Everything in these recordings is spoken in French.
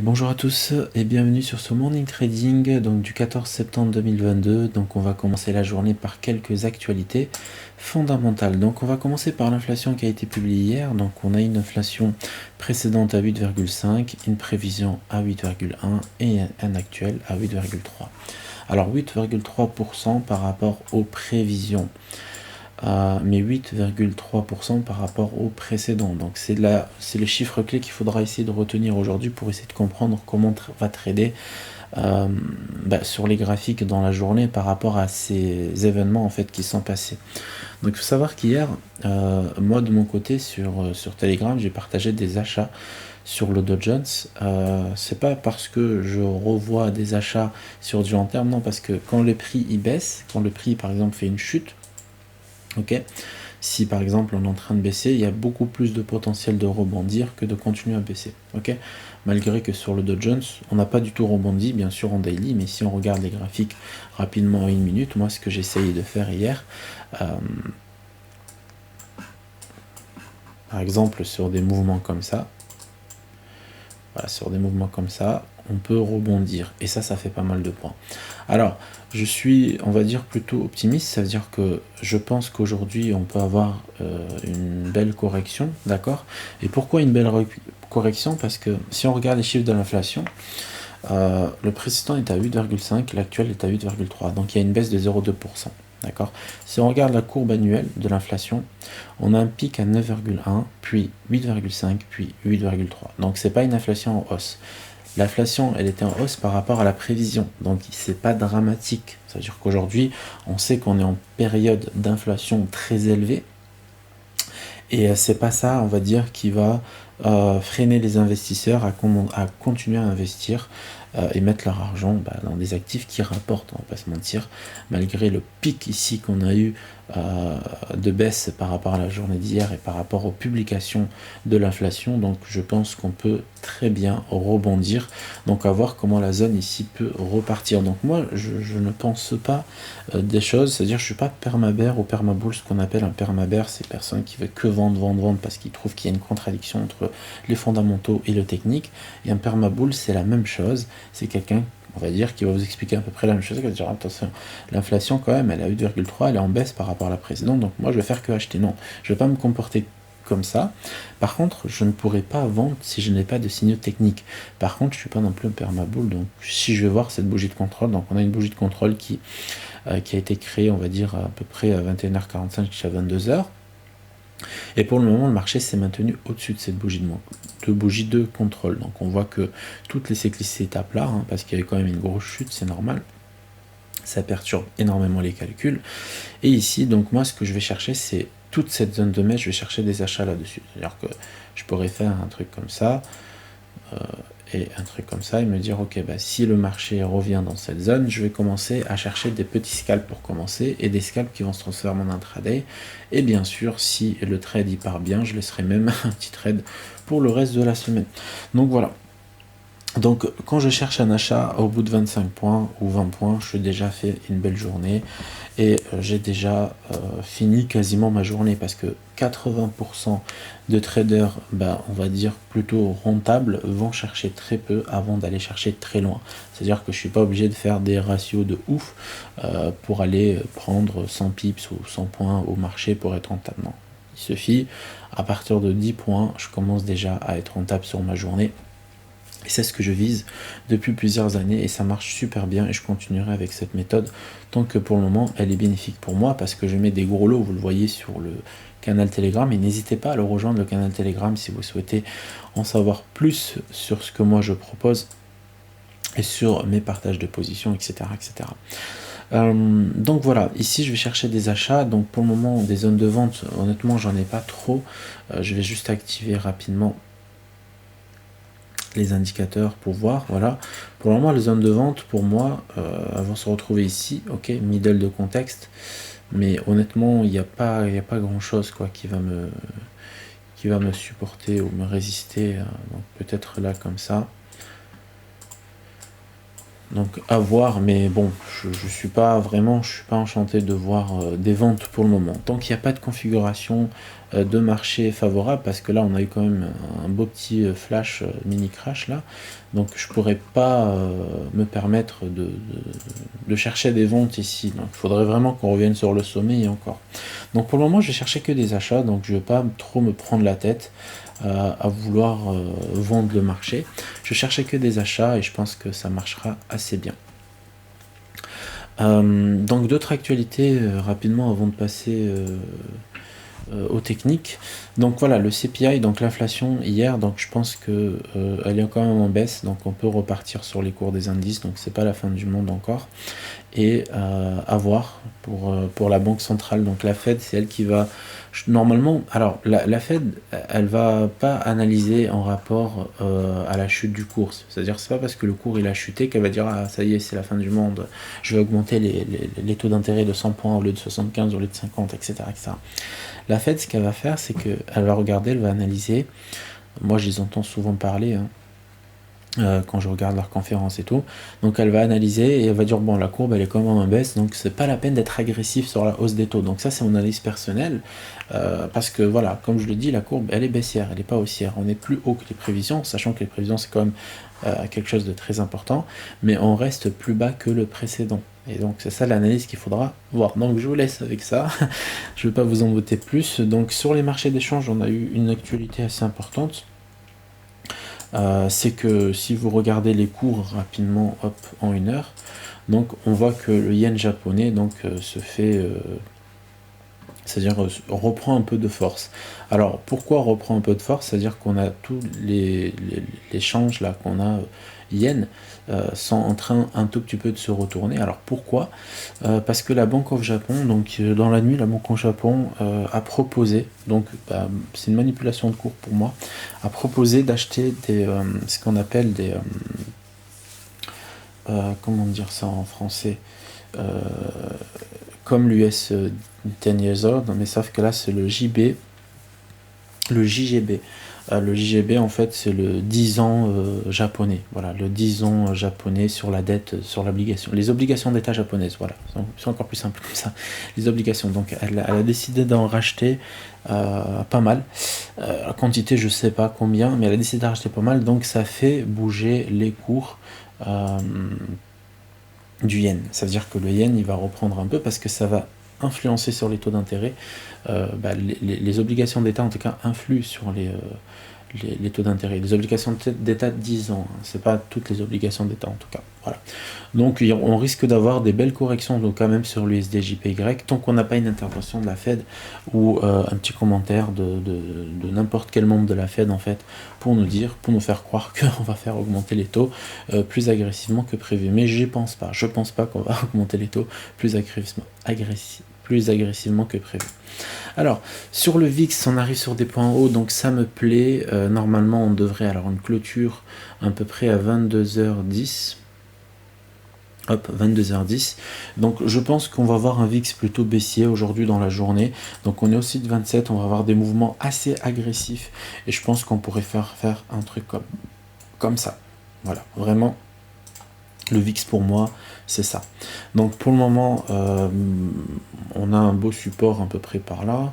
Bonjour à tous et bienvenue sur ce Morning Trading donc du 14 septembre 2022. Donc on va commencer la journée par quelques actualités fondamentales. Donc on va commencer par l'inflation qui a été publiée hier. Donc on a une inflation précédente à 8,5, une prévision à 8,1 et un actuel à 8,3. Alors 8,3% par rapport aux prévisions. Mais 8,3% par rapport au précédent. Donc c'est le chiffre clé qu'il faudra essayer de retenir aujourd'hui pour essayer de comprendre comment va trader sur les graphiques dans la journée par rapport à ces événements en fait qui sont passés. Donc il faut savoir qu'hier, moi de mon côté sur Telegram, j'ai partagé des achats sur le Dow Jones. C'est pas parce que je revois des achats sur du long terme, non, parce que quand le prix il baisse, quand le prix par exemple fait une chute, ok, si par exemple on est en train de baisser, il y a beaucoup plus de potentiel de rebondir que de continuer à baisser. Ok, malgré que sur le Dow Jones, on n'a pas du tout rebondi, bien sûr en daily, mais si on regarde les graphiques rapidement en une minute, moi ce que j'essayais de faire hier, par exemple sur des mouvements comme ça, voilà, sur des mouvements comme ça, on peut rebondir. Et ça fait pas mal de points. Alors, je suis, on va dire, plutôt optimiste. Ça veut dire que je pense qu'aujourd'hui, on peut avoir une belle correction, d'accord? Et pourquoi une belle correction? Parce que si on regarde les chiffres de l'inflation, le précédent est à 8,5, l'actuel est à 8,3. Donc, il y a une baisse de 0,2%. D'accord. Si on regarde la courbe annuelle de l'inflation, on a un pic à 9,1, puis 8,5, puis 8,3. Donc c'est pas une inflation en hausse. L'inflation, elle était en hausse par rapport à la prévision, donc c'est pas dramatique. C'est-à-dire qu'aujourd'hui, on sait qu'on est en période d'inflation très élevée, et c'est pas ça, on va dire, qui va freiner les investisseurs à continuer à investir et mettre leur argent dans des actifs qui rapportent, on va pas se mentir, malgré le pic ici qu'on a eu de baisse par rapport à la journée d'hier et par rapport aux publications de l'inflation. Donc je pense qu'on peut très bien rebondir, donc à voir comment la zone ici peut repartir. Donc moi je ne pense pas des choses, c'est-à-dire je suis pas perma-bear ou perma-bull. Ce qu'on appelle un perma-bear, c'est personne qui veut que vendre parce qu'il trouve qu'il y a une contradiction entre les fondamentaux et le technique. Et un perma-bull, c'est la même chose, c'est quelqu'un, on va dire, qui va vous expliquer à peu près la même chose, qui va dire attention, l'inflation quand même, elle est à 8,3, elle est en baisse par rapport à la précédente, donc moi je vais faire que acheter. Non, je vais pas me comporter comme ça. Par contre, je ne pourrai pas vendre si je n'ai pas de signaux techniques. Par contre, je suis pas non plus un perma-bull, donc si je vais voir cette bougie de contrôle, donc on a une bougie de contrôle qui a été créée, on va dire, à peu près à 21h45 jusqu'à 22h. Et pour le moment, le marché s'est maintenu au-dessus de cette bougie de contrôle. Donc on voit que toutes les cyclicités tapent là, parce qu'il y avait quand même une grosse chute, c'est normal. Ça perturbe énormément les calculs. Et ici, donc moi, ce que je vais chercher, c'est toute cette zone de mèche, je vais chercher des achats là-dessus. C'est-à-dire que je pourrais faire un truc comme ça, et un truc comme ça, et me dire, ok, si le marché revient dans cette zone, je vais commencer à chercher des petits scalps pour commencer, et des scalps qui vont se transformer en intraday. Et bien sûr, si le trade y part bien, je laisserai même un petit trade pour le reste de la semaine. Donc voilà. Donc quand je cherche un achat au bout de 25 points ou 20 points, je suis déjà fait une belle journée et j'ai déjà fini quasiment ma journée, parce que 80% de traders, on va dire plutôt rentables, vont chercher très peu avant d'aller chercher très loin. C'est-à-dire que je suis pas obligé de faire des ratios de ouf pour aller prendre 100 pips ou 100 points au marché pour être rentable. Non. Il suffit, à partir de 10 points, je commence déjà à être rentable sur ma journée. Et c'est ce que je vise depuis plusieurs années et ça marche super bien, et je continuerai avec cette méthode tant que pour le moment elle est bénéfique pour moi, parce que je mets des gros lots, vous le voyez sur le canal Telegram, et n'hésitez pas à le rejoindre, le canal Telegram, si vous souhaitez en savoir plus sur ce que moi je propose et sur mes partages de positions, etc. etc. Donc voilà, ici je vais chercher des achats. Donc pour le moment, des zones de vente, honnêtement j'en ai pas trop. Je vais juste activer rapidement les indicateurs pour voir. Voilà, pour le moment les zones de vente pour moi vont se retrouver ici, ok, middle de contexte, mais honnêtement il n'y a pas grand chose quoi qui va me supporter ou me résister, donc peut-être là comme ça. Donc à voir, mais bon, je suis pas enchanté de voir des ventes pour le moment. Tant qu'il n'y a pas de configuration de marché favorable, parce que là on a eu quand même un beau petit flash mini crash là, donc je pourrais pas me permettre de chercher des ventes ici. Donc il faudrait vraiment qu'on revienne sur le sommet et encore. Donc pour le moment je vais chercher que des achats, donc je vais pas trop me prendre la tête à vouloir vendre le marché. Je cherchais que des achats et je pense que ça marchera assez bien. Donc d'autres actualités rapidement avant de passer aux techniques. Donc voilà, le CPI, donc l'inflation hier, donc je pense que elle est quand même en baisse, donc on peut repartir sur les cours des indices, donc c'est pas la fin du monde encore. Et à voir pour la banque centrale, donc la Fed, c'est elle qui va normalement, alors la Fed, elle va pas analyser en rapport à la chute du cours, c'est-à-dire c'est pas parce que le cours il a chuté qu'elle va dire ah ça y est c'est la fin du monde, je vais augmenter les taux d'intérêt de 100 points au lieu de 75 au lieu de 50, etc. etc. La Fed, ce qu'elle va faire, c'est qu'elle va regarder, elle va analyser. Moi, je les entends souvent parler quand je regarde leurs conférences et tout. Donc, elle va analyser et elle va dire bon, la courbe, elle est quand même en baisse, donc c'est pas la peine d'être agressif sur la hausse des taux. Donc ça, c'est mon analyse personnelle, parce que voilà, comme je le dis, la courbe, elle est baissière, elle n'est pas haussière. On est plus haut que les prévisions, sachant que les prévisions, c'est quand même quelque chose de très important, mais on reste plus bas que le précédent. Et donc c'est ça l'analyse qu'il faudra voir. Donc je vous laisse avec ça, je ne vais pas vous embêter plus. Donc sur les marchés d'échange, on a eu une actualité assez importante. C'est que si vous regardez les cours rapidement, hop, en une heure, donc on voit que le yen japonais donc se fait, c'est-à-dire reprend un peu de force. Alors pourquoi reprend un peu de force? C'est-à-dire qu'on a tous les changes là qu'on a yen sont en train un tout petit peu de se retourner. Alors pourquoi? Parce que la Bank of Japan, donc dans la nuit, la Banque of Japan a proposé, donc c'est une manipulation de cours pour moi, a proposé d'acheter des ce qu'on appelle des comment dire ça en français, comme l'US 10 years old, mais sauf que là c'est le JB, le JGB. Le JGB en fait c'est le 10 ans japonais, voilà, le 10 ans japonais sur la dette, sur l'obligation, les obligations d'État japonaises, voilà, c'est encore plus simple comme ça, les obligations. Donc elle a décidé d'en racheter pas mal, la quantité je sais pas combien, mais elle a décidé d'en racheter pas mal, donc ça fait bouger les cours du yen. Ça veut dire que le yen il va reprendre un peu parce que ça va influencer sur les taux d'intérêt. Les obligations d'État en tout cas influent sur les taux d'intérêt. Les obligations d'État de 10 ans, hein, c'est pas toutes les obligations d'État en tout cas. Voilà. Donc on risque d'avoir des belles corrections donc quand même sur l'USD-JPY tant qu'on n'a pas une intervention de la Fed ou un petit commentaire de n'importe quel membre de la Fed en fait pour nous faire croire qu'on va faire augmenter les taux plus agressivement que prévu. Mais je pense pas qu'on va augmenter les taux plus agressivement que prévu. Alors, sur le VIX, on arrive sur des points hauts, donc ça me plaît. Normalement, on devrait alors une clôture à peu près à 22h10. Hop, 22h10. Donc je pense qu'on va avoir un VIX plutôt baissier aujourd'hui dans la journée. Donc on est aussi de 27, on va avoir des mouvements assez agressifs. Et je pense qu'on pourrait faire un truc comme ça. Voilà, vraiment. Le VIX pour moi, c'est ça. Donc pour le moment, on a un beau support à peu près par là.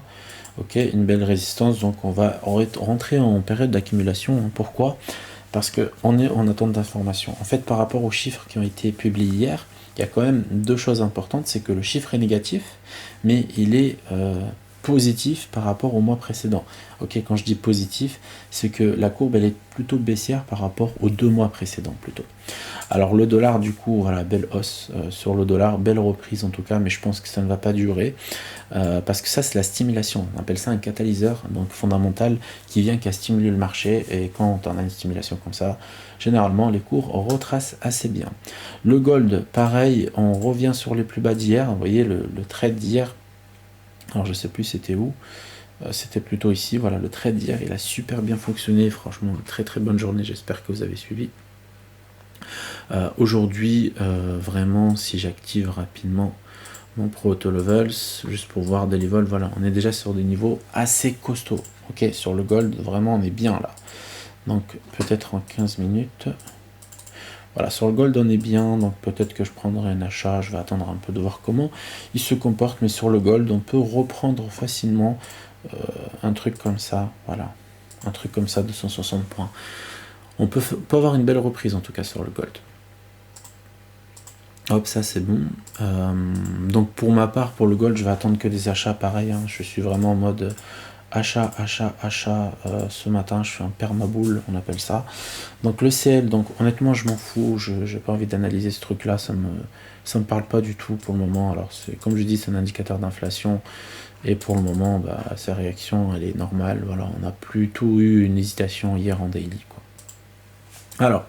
Ok, une belle résistance. Donc on va rentrer en période d'accumulation. Hein. Pourquoi? Parce qu'on est en attente d'informations. En fait, par rapport aux chiffres qui ont été publiés hier, il y a quand même deux choses importantes. C'est que le chiffre est négatif, mais il est positif par rapport au mois précédent. Ok, quand je dis positif, c'est que la courbe elle est plutôt baissière par rapport aux 2 mois précédents plutôt. Alors le dollar du coup, voilà, belle hausse sur le dollar, belle reprise en tout cas, mais je pense que ça ne va pas durer parce que ça c'est la stimulation, on appelle ça un catalyseur donc fondamental qui a stimulé le marché et quand on a une stimulation comme ça, généralement les cours retracent assez bien. Le gold, pareil, on revient sur les plus bas d'hier, vous voyez le trade d'hier. Alors je sais plus c'était où, c'était plutôt ici, voilà le trade d'hier il a super bien fonctionné, franchement très très bonne journée, j'espère que vous avez suivi. Aujourd'hui vraiment si j'active rapidement mon Pro Auto Levels, juste pour voir des levels, voilà on est déjà sur des niveaux assez costauds, ok sur le gold vraiment on est bien là, donc peut-être en 15 minutes, Voilà, sur le gold on est bien, donc peut-être que je prendrai un achat, je vais attendre un peu de voir comment il se comporte, mais sur le gold on peut reprendre facilement un truc comme ça, voilà, un truc comme ça de 160 points. On peut avoir une belle reprise en tout cas sur le gold. Hop, ça c'est bon. Donc pour ma part, pour le gold, je vais attendre que des achats pareil, hein. Je suis vraiment en mode achat, achat, achat. Ce matin, je suis un permaboule, on appelle ça. Donc le CL, donc honnêtement, je m'en fous, je n'ai pas envie d'analyser ce truc-là, ça me parle pas du tout pour le moment. Alors comme je dis, c'est un indicateur d'inflation, et pour le moment, bah, sa réaction, elle est normale. Voilà, on a plutôt eu une hésitation hier en daily, quoi. Alors,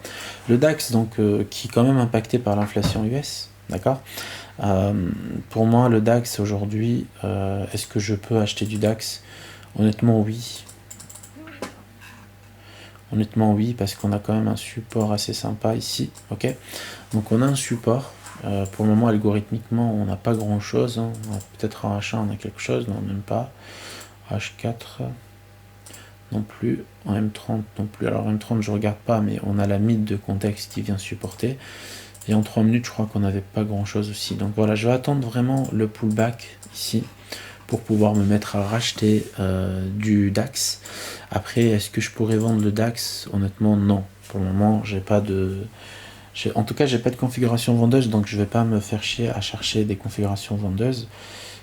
le DAX, donc, qui est quand même impacté par l'inflation US, d'accord. Pour moi, le DAX aujourd'hui, est-ce que je peux acheter du DAX? Honnêtement, oui. Honnêtement, oui, parce qu'on a quand même un support assez sympa ici, ok. Donc, on a un support. Pour le moment, algorithmiquement, on n'a pas grand-chose, hein. Peut-être en H1, on a quelque chose, non, même pas. H4... non plus, en M30 non plus. Alors M30 je regarde pas, mais on a la mid de contexte qui vient supporter. Et en 3 minutes je crois qu'on n'avait pas grand chose aussi. Donc voilà, je vais attendre vraiment le pullback ici pour pouvoir me mettre à racheter du DAX. Après, est-ce que je pourrais vendre le DAX? Honnêtement non. Pour le moment j'ai pas de... En tout cas j'ai pas de configuration vendeuse, donc je vais pas me faire chier à chercher des configurations vendeuses.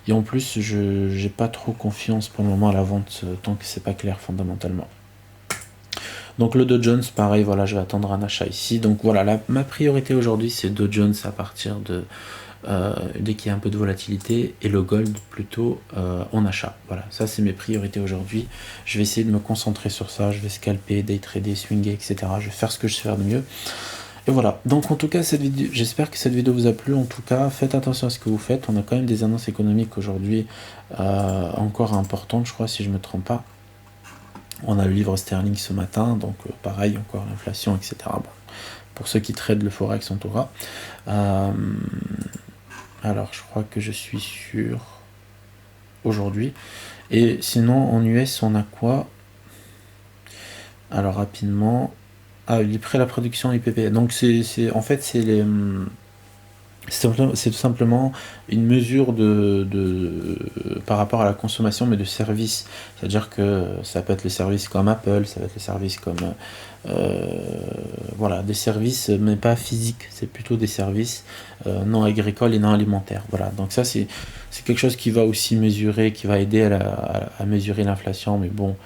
Et en plus, je n'ai pas trop confiance pour le moment à la vente tant que c'est pas clair fondamentalement. Donc le Dow Jones, pareil, voilà, je vais attendre un achat ici. Donc voilà, ma priorité aujourd'hui, c'est Dow Jones à partir de dès qu'il y a un peu de volatilité, et le gold plutôt en achat. Voilà, ça c'est mes priorités aujourd'hui. Je vais essayer de me concentrer sur ça. Je vais scalper, day trader, swinger, etc. Je vais faire ce que je sais faire de mieux. Et voilà, donc en tout cas, j'espère que cette vidéo vous a plu. En tout cas, faites attention à ce que vous faites. On a quand même des annonces économiques aujourd'hui encore importantes, je crois, si je ne me trompe pas. On a le livre sterling ce matin, donc pareil, encore l'inflation, etc. Bon, pour ceux qui tradent le forex, en tout cas. Alors, je crois que je suis sur aujourd'hui. Et sinon, en US, on a quoi? Alors, rapidement... Ah, il est prêt à la production IPP. Donc en fait c'est tout simplement une mesure par rapport à la consommation, mais de services. C'est-à-dire que ça peut être les services comme Apple, ça peut être les services comme voilà, des services mais pas physiques. C'est plutôt des services non agricoles et non alimentaires. Voilà. Donc ça c'est quelque chose qui va aussi mesurer, qui va aider à mesurer l'inflation. Mais bon.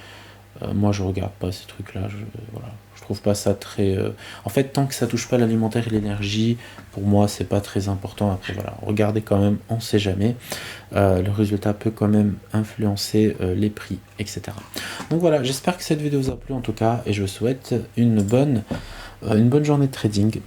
Moi je regarde pas ces trucs là, voilà. Je trouve pas ça très... En fait, tant que ça touche pas l'alimentaire et l'énergie, pour moi c'est pas très important. Après voilà, regardez quand même, on sait jamais. Le résultat peut quand même influencer les prix, etc. Donc voilà, j'espère que cette vidéo vous a plu en tout cas, et je vous souhaite une bonne journée de trading.